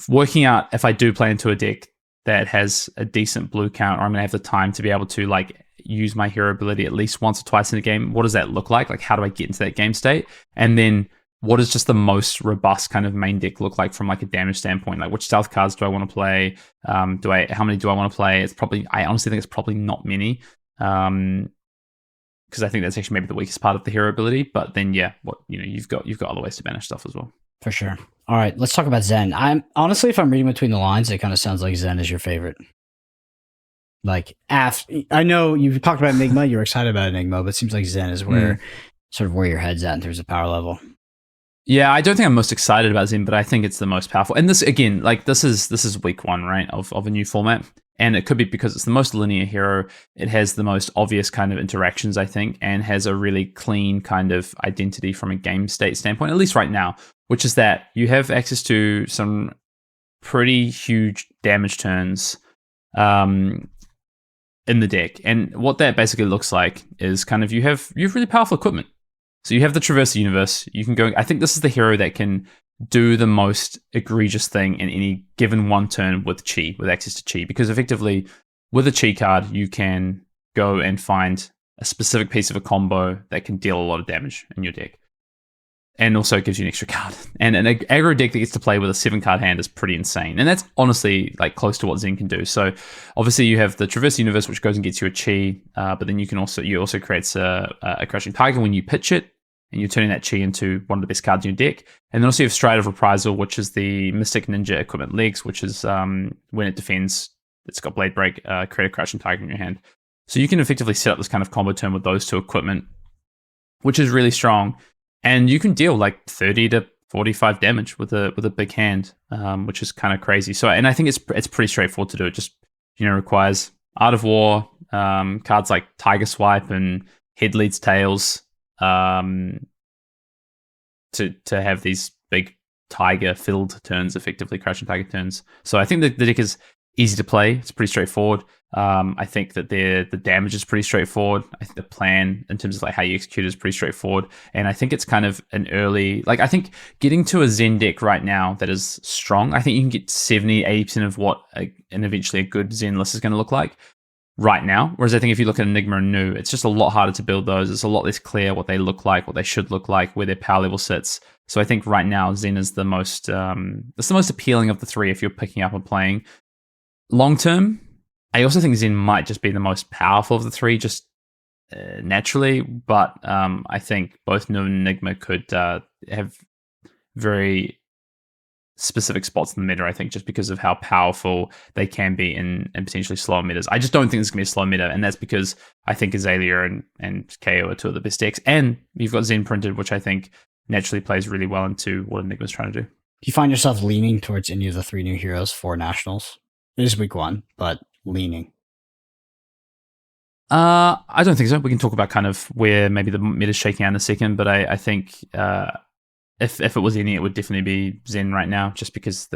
working out if I do play into a deck that has a decent blue count, or I'm gonna have the time to be able to like use my hero ability at least once or twice in a game, what does that look like? Like, how do I get into that game state? And then what does just the most robust kind of main deck look like from like a damage standpoint? Like, which stealth cards do I want to play? How many do I want to play? I honestly think it's probably not many. Because I think that's actually maybe the weakest part of the hero ability. But then, yeah, you've got other ways to banish stuff as well. For sure. All right, let's talk about Zen. If I'm reading between the lines, it kind of sounds like Zen is your favorite. Like, I know you've talked about Enigma, you're excited about Enigma, but it seems like Zen is where your head's at in terms of power level. Yeah, I don't think I'm most excited about Zen, but I think it's the most powerful. And this, again, like this is week 1, right, of a new format. And it could be because it's the most linear hero. It has the most obvious kind of interactions, I think, and has a really clean kind of identity from a game state standpoint, at least right now, which is that you have access to some pretty huge damage turns in the deck. And what that basically looks like is kind of you have really powerful equipment. So you have the Traverse the Universe. You can go. I think this is the hero that can do the most egregious thing in any given one turn with chi, with access to chi, because effectively with a chi card, you can go and find a specific piece of a combo that can deal a lot of damage in your deck. And also it gives you an extra card. And an aggro deck that gets to play with a 7-card hand is pretty insane. And that's honestly like close to what Zen can do. So obviously you have the Traverse Universe, which goes and gets you a chi, but then you also creates a Crouching Tiger when you pitch it, and you're turning that chi into one of the best cards in your deck. And then also you have Stride of Reprisal, which is the Mystic Ninja equipment legs, which is when it defends, it's got Blade Break, create a Crouching Tiger in your hand. So you can effectively set up this kind of combo turn with those two equipment, which is really strong. And you can deal like 30 to 45 damage with a big hand, which is kind of crazy. So, and I think it's pretty straightforward to do. It just, requires Art of War, cards like Tiger Swipe and Head Leads Tails, to have these big tiger filled turns, effectively Crouching Tiger turns. So I think the deck is easy to play. It's pretty straightforward. I think that the damage is pretty straightforward. I think the plan in terms of like how you execute is pretty straightforward. And I think it's kind of an early, like I think getting to a Zen deck right now that is strong, I think you can get 70-80% of what and eventually a good Zen list is going to look like right now. Whereas I think if you look at Enigma and New, it's just a lot harder to build those. It's a lot less clear what they look like, what they should look like, where their power level sits. So I think right now Zen is the most appealing of the three if you're picking up and playing. Long term, I also think Zen might just be the most powerful of the three, just naturally. But I think both New and Enigma could have very specific spots in the meta, I think, just because of how powerful they can be in potentially slower metas. I just don't think it's going to be a slow meta, and that's because I think Azalea and KO are two of the best decks. And you've got Zen printed, which I think naturally plays really well into what Enigma's trying to do. Do you find yourself leaning towards any of the 3 new heroes for Nationals? It is week 1, but leaning. I don't think so. We can talk about kind of where maybe the meta's shaking out in a second, but I think if it was any, it would definitely be Zen right now, just because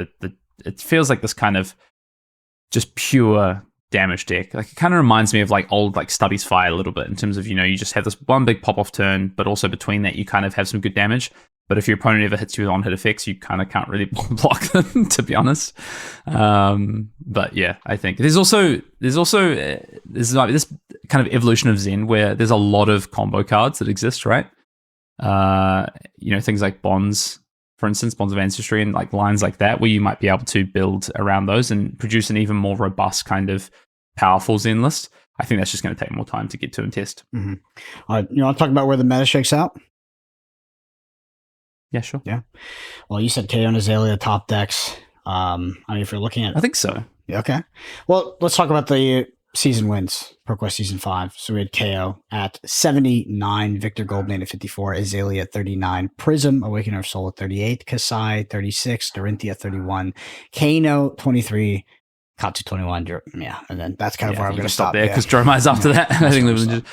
it feels like this kind of just pure damage deck. Like it kind of reminds me of like old like Stubby's Fire a little bit in terms of, you just have this one big pop off turn, but also between that you kind of have some good damage. But if your opponent ever hits you with on-hit effects, you kind of can't really block them, to be honest. But yeah, I think there's also this kind of evolution of Zen where there's a lot of combo cards that exist, right? Things like Bonds, for instance, Bonds of Ancestry, and like lines like that, where you might be able to build around those and produce an even more robust kind of powerful Zen list. I think that's just going to take more time to get to and test. Mm-hmm. You want to talk about where the meta shakes out? Yeah, sure. Yeah. Well, you said KO and Azalea top decks. If you're looking at... I think so. Yeah, okay. Well, let's talk about the season wins, ProQuest Season 5. So we had KO at 79, Victor Goldman at 54, Azalea at 39, Prism, Awakener of Soul at 38, Kasai 36, Dorinthia 31, Kano 23, Katsu 21. Yeah, and then that's kind of where I'm going to stop there because Dromai's after that. I think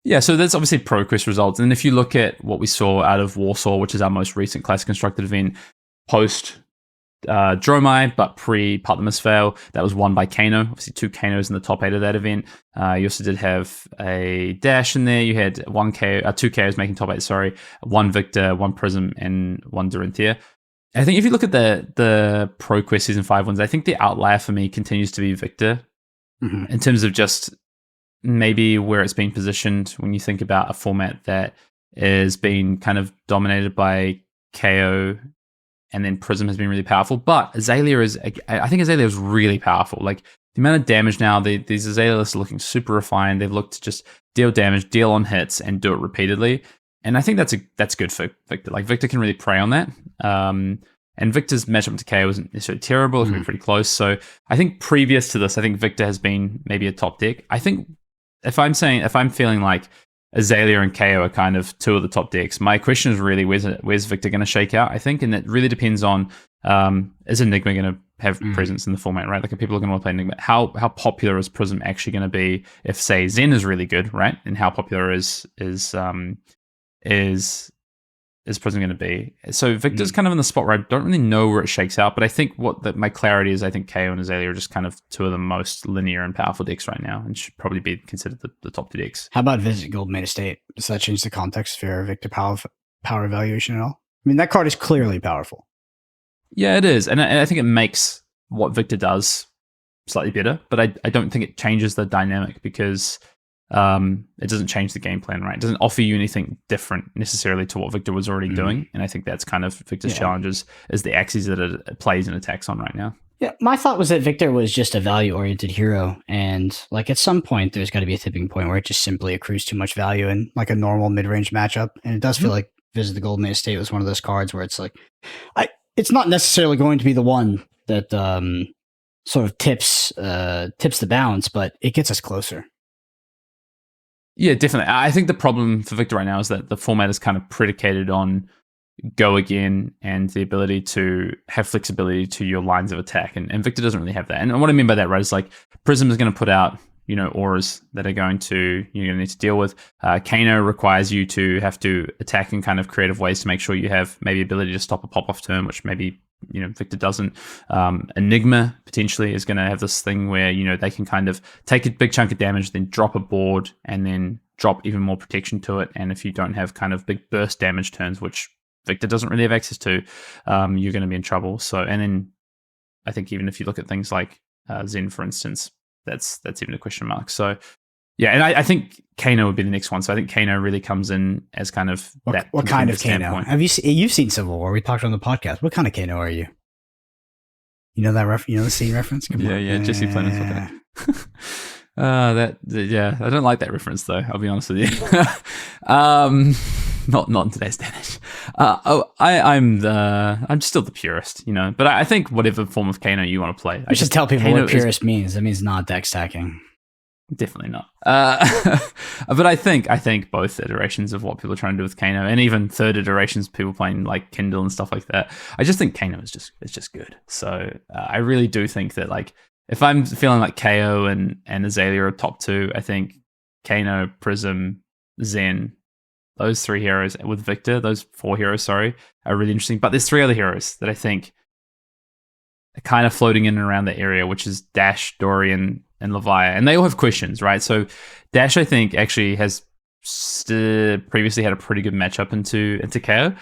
yeah, so that's obviously ProQuest results. And if you look at what we saw out of Warsaw, which is our most recent Classic Constructed event, post Dromai, but pre-Part the Mistveil, that was won by Kano. Obviously 2 Kanos in the top 8 of that event. You also did have a Dash in there. You had 2 KOs making top 8, 1 Victor, 1 Prism, and 1 Dorinthia. I think if you look at the ProQuest Season 5 ones, I think the outlier for me continues to be Victor in terms of just maybe where it's been positioned when you think about a format that is being kind of dominated by KO, and then Prism has been really powerful. But Azalea I think Azalea is really powerful. Like the amount of damage now, these Azalea lists are looking super refined. They've looked to just deal damage, deal on hits, and do it repeatedly. And I think that's good for Victor. Like Victor can really prey on that. And Victor's matchup to KO wasn't necessarily terrible. It's been pretty close. So I think previous to this, I think Victor has been maybe a top deck. I think if I'm feeling like Azalea and KO are kind of two of the top decks, my question is really where's Victor going to shake out, I think? And it really depends on is Enigma going to have presence in the format, right? Like if people are going to play Enigma, how popular is Prism actually going to be if, say, Zen is really good, right? And how popular is Prism going to be? So Victor's kind of in the spot where I don't really know where it shakes out, but I think my clarity is I think KO and Azalea are just kind of two of the most linear and powerful decks right now and should probably be considered the top two decks. How about Visit Gold Main Estate? Does that change the context for your Victor power evaluation at all? I mean, that card is clearly powerful. Yeah, it is. And I think it makes what Victor does slightly better, but I don't think it changes the dynamic because it doesn't change the game plan, right? It doesn't offer you anything different necessarily to what Victor was already doing. And I think that's kind of Victor's challenges is the axes that it plays and attacks on right now. Yeah, my thought was that Victor was just a value-oriented hero. And like at some point, there's got to be a tipping point where it just simply accrues too much value in like a normal mid-range matchup. And it does feel like Visit the Golden Estate was one of those cards where it's like, it's not necessarily going to be the one that sort of tips the balance, but it gets us closer. Yeah, definitely. I think the problem for Victor right now is that the format is kind of predicated on go again and the ability to have flexibility to your lines of attack. And Victor doesn't really have that. And what I mean by that, right, is like Prism is going to put out, auras that are you're going to need to deal with. Kano requires you to have to attack in kind of creative ways to make sure you have maybe ability to stop a pop-off turn, which maybe Victor doesn't. Enigma potentially is going to have this thing where they can kind of take a big chunk of damage, then drop a board, and then drop even more protection to it. And if you don't have kind of big burst damage turns, which Victor doesn't really have access to, you're going to be in trouble. So, and then I think even if you look at things like Zen, for instance, that's even a question mark. So yeah, and I think Kano would be the next one. So I think Kano really comes in as kind of that. What kind of Kano? Have you've seen Civil War? We talked on the podcast. What kind of Kano are you? You know that the scene reference? Come on. Yeah, Jesse Plemons. I don't like that reference though. I'll be honest with you. Not in today's day and age. I'm still the purist, But I think whatever form of Kano you want to play, I should tell people what purist means. That means not deck stacking. Definitely not. But I think both iterations of what people are trying to do with Kano, and even third iterations, people playing like Kindle and stuff like that. I just think Kano is just good. So I really do think that like if I'm feeling like KO and Azalea are top two, I think Kano, Prism, Zen, those three heroes with Victor, those four heroes, sorry, are really interesting. But there's three other heroes that I think are kind of floating in and around the area, which is Dash, Dorian, and Leviah. And they all have questions, right? So Dash, I think, actually has previously had a pretty good matchup into KO.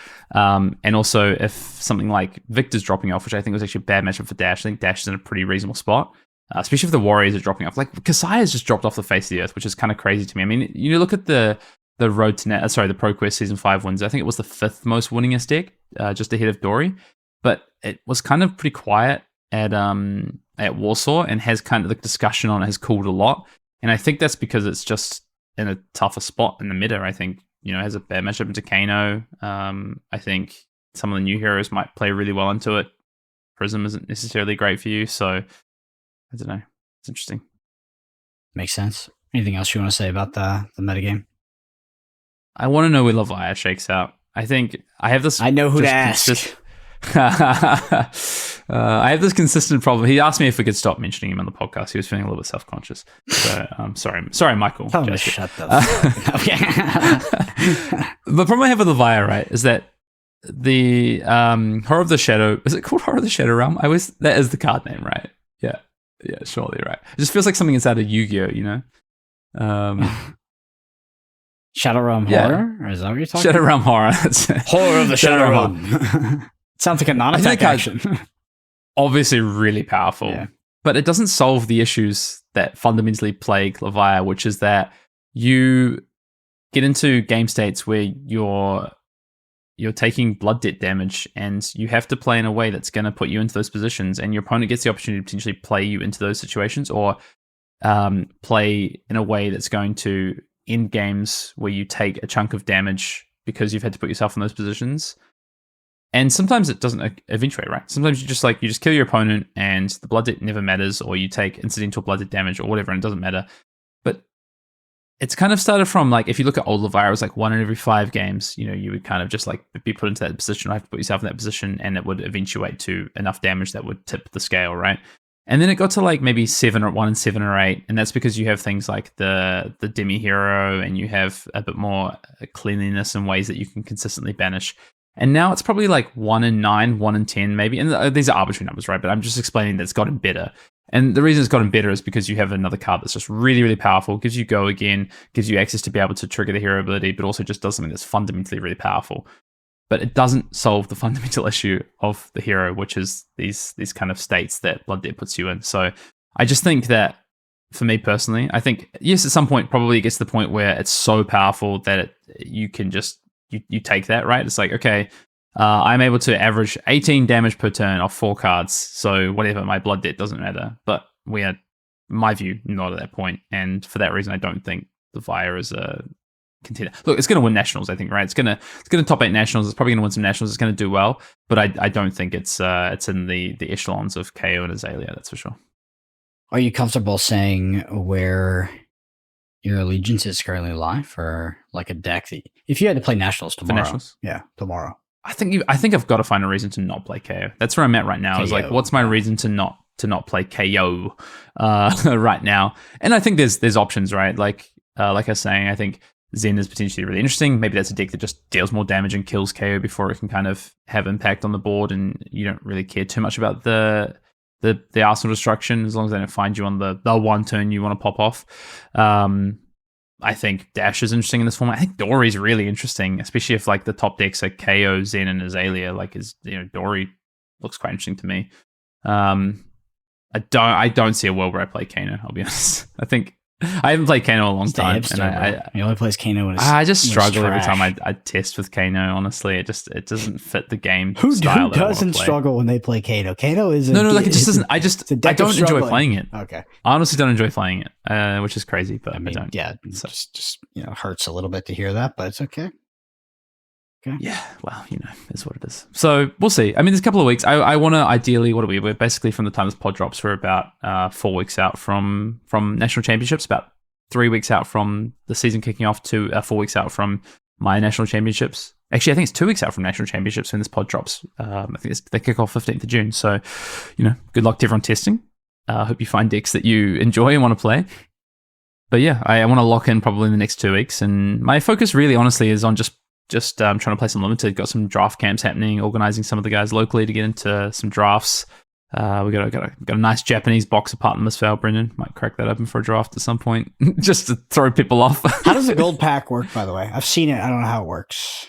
And also if something like Victor's dropping off, which I think was actually a bad matchup for Dash, I think Dash is in a pretty reasonable spot. Especially if the Warriors are dropping off. Like Kasaya's just dropped off the face of the earth, which is kind of crazy to me. I mean, look at the road to net, the ProQuest Season 5 wins. I think it was the 5th most winningest deck, just ahead of Dory. But it was kind of pretty quiet at Warsaw, and has kind of the discussion on it has cooled a lot. And I think that's because it's just in a tougher spot in the meta. I think, has a bad matchup into Kano. I think some of the new heroes might play really well into it. Prism isn't necessarily great for you, so I don't know. It's interesting. Makes sense. Anything else you want to say about the metagame? I want to know where Leviah shakes out. I think I have this. I know who to ask. I have this consistent problem. He asked me if we could stop mentioning him on the podcast. He was feeling a little bit self-conscious. So sorry, Michael. Tell him to shut the fuck up. The problem I have with Leviah, right, is that the Horror of the Shadow, is it called Horror of the Shadow Realm? That is the card name, right? Yeah, surely, right. It just feels like something inside of Yu-Gi-Oh, Shadow Realm Horror? Or is that what you're talking Shadow about? Realm Horror. Horror of the Shadow Realm. Sounds like a non-attack action. Obviously really powerful. Yeah. but it doesn't solve the issues that fundamentally plague Leviathan, which is that you get into game states where you're taking blood debt damage, and you have to play in a way that's going to put you into those positions, and your opponent gets the opportunity to potentially play you into those situations, or play in a way that's going to end games where you take a chunk of damage because you've had to put yourself in those positions. And sometimes it doesn't eventuate, right? Sometimes you just kill your opponent and the blood debt never matters, or you take incidental blood debt damage or whatever, and it doesn't matter. But it's kind of started from, like, if you look at old Leviathan, it was like 1 in every 5 games, you would kind of just like be put into that position, or have to put yourself in that position, and it would eventuate to enough damage that would tip the scale, right? And then it got to like maybe 1 in 7 or 8, and that's because you have things like the demi hero, and you have a bit more cleanliness and ways that you can consistently banish. And now it's probably like 1 in 9, 1 in 10 maybe, and these are arbitrary numbers, right? But I'm just explaining that it's gotten better. And the reason it's gotten better is because you have another card that's just really, really powerful, gives you go again, gives you access to be able to trigger the hero ability, but also just does something that's fundamentally really powerful. But it doesn't solve the fundamental issue of the hero, which is these kind of states that blood debt puts you in. So I just think that, for me personally, I think, yes, at some point probably it gets to the point where it's so powerful that you can just, you take that, right? It's like, okay, I'm able to average 18 damage per turn off 4 cards, so whatever, my blood debt doesn't matter. But we are, in my view, not at that point, and for that reason, I don't think the Vire is a contender. Look, it's going to win nationals, I think, right? It's going to top 8 nationals. It's probably going to win some nationals. It's going to do well, but I don't think it's in the echelons of KO and Azalea. That's for sure. Are you comfortable saying where your allegiances currently lie for like a deck that, if you had to play nationals tomorrow? For nationals? Yeah, tomorrow. I think I've got to find a reason to not play KO. That's where I'm at right now. KO. Is like, what's my reason to not play KO right now? And I think there's options, right? Like I was saying, I think Zen is potentially really interesting. Maybe that's a deck that just deals more damage and kills KO before it can kind of have impact on the board, and you don't really care too much about the arsenal destruction, as long as they don't find you on the one turn you want to pop off. I think Dash is interesting in this format. I think Dory is really interesting, especially if like the top decks are KO, Zen, and Azalea. Like, Dory looks quite interesting to me. I don't see a world where I play Kano, I'll be honest. I think I haven't played Kano in a long time. And he only plays Kano when I just struggle every time I test with Kano, honestly. It doesn't fit the game style. Who doesn't struggle when they play Kano? Kano is no, like it just doesn't. I don't enjoy playing it. Okay. I honestly don't enjoy playing it, which is crazy, but I don't. Yeah, so. just hurts a little bit to hear that, but it's okay. Okay. Yeah, well, it's what it is. So we'll see. I mean, there's a couple of weeks. I want to ideally, we're basically, from the time this pod drops, we're about 4 weeks out from national championships, about 3 weeks out from the season kicking off, to 4 weeks out from my national championships. Actually, I think it's 2 weeks out from national championships when this pod drops. I think they kick off 15th of June. So, good luck to everyone testing. I hope you find decks that you enjoy and want to play. But yeah, I want to lock in probably in the next 2 weeks. And my focus really, honestly, is on just trying to play some limited. Got some draft camps happening, organizing some of the guys locally to get into some drafts. We got a nice Japanese box apart in Mistveil, Brendan. Might crack that open for a draft at some point, just to throw people off. How does the gold pack work, by the way? I've seen it. I don't know how it works.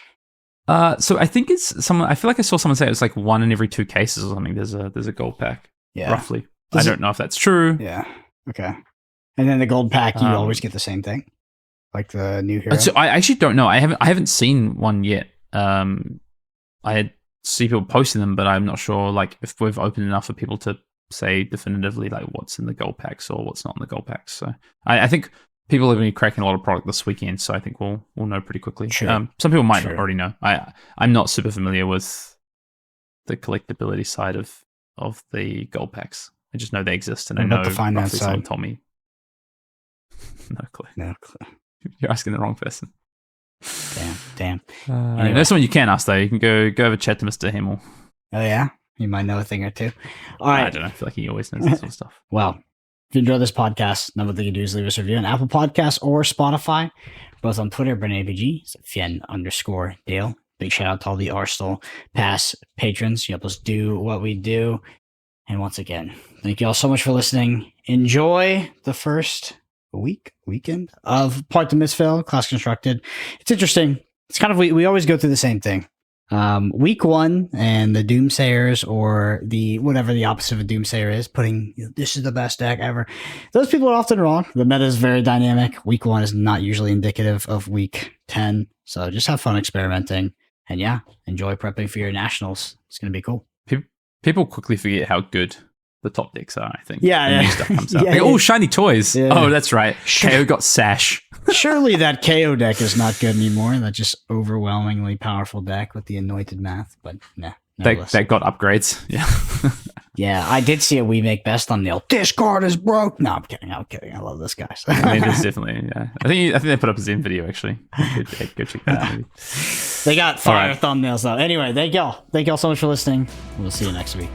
So I think it's someone. I feel like I saw someone say it was like 1 in every 2 cases or something. There's a gold pack, roughly. I don't know if that's true. Yeah. Okay. And then the gold pack, you always get the same thing, like the new hero. So I actually don't know. I haven't seen one yet. I see people posting them, but I'm not sure like if we've opened enough for people to say definitively like what's in the gold packs or what's not in the gold packs. So I think people are going to be cracking a lot of product this weekend, so I think we'll know pretty quickly. Sure. Some people might already know. I'm not super familiar with the collectability side of the gold packs. I just know they exist, and I know the finance roughly side. Someone told me. No clue. No clue. You're asking the wrong person. Damn. Anyway. There's someone you can ask though. You can go over chat to Mr. Himmel. Oh yeah, you might know a thing or two. All right. I don't know. I feel like he always knows that sort of stuff. Well, if you enjoy this podcast, another thing you do is leave us a review on Apple Podcasts or Spotify. Both on Twitter, BrendanAVG, it's Fien_Dale. Big shout out to all the Arsenal Pass patrons. You help us do what we do. And once again, thank you all so much for listening. Enjoy the first weekend of Part to Mistveil, Class Constructed. It's interesting. It's kind of, we always go through the same thing. Week 1 and the Doomsayers, or the whatever the opposite of a Doomsayer is, putting this is the best deck ever. Those people are often wrong. The meta is very dynamic. Week 1 is not usually indicative of week 10. So just have fun experimenting. And yeah, enjoy prepping for your nationals. It's going to be cool. People quickly forget how good the top decks are, I think. Yeah. New stuff comes out. Oh, shiny toys. Yeah. Oh, that's right. KO got Sash. Surely that KO deck is not good anymore. That just overwhelmingly powerful deck with the anointed math. But nah. That got upgrades. Yeah. Yeah, I did see a We Make Best thumbnail. This card is broke. No, I'm kidding. I love this guy. I mean, it's definitely, yeah. I think they put up a Zen video, actually. Go check that out, maybe. They got fire thumbnails, though. Anyway, thank y'all. Thank y'all so much for listening. We'll see you next week.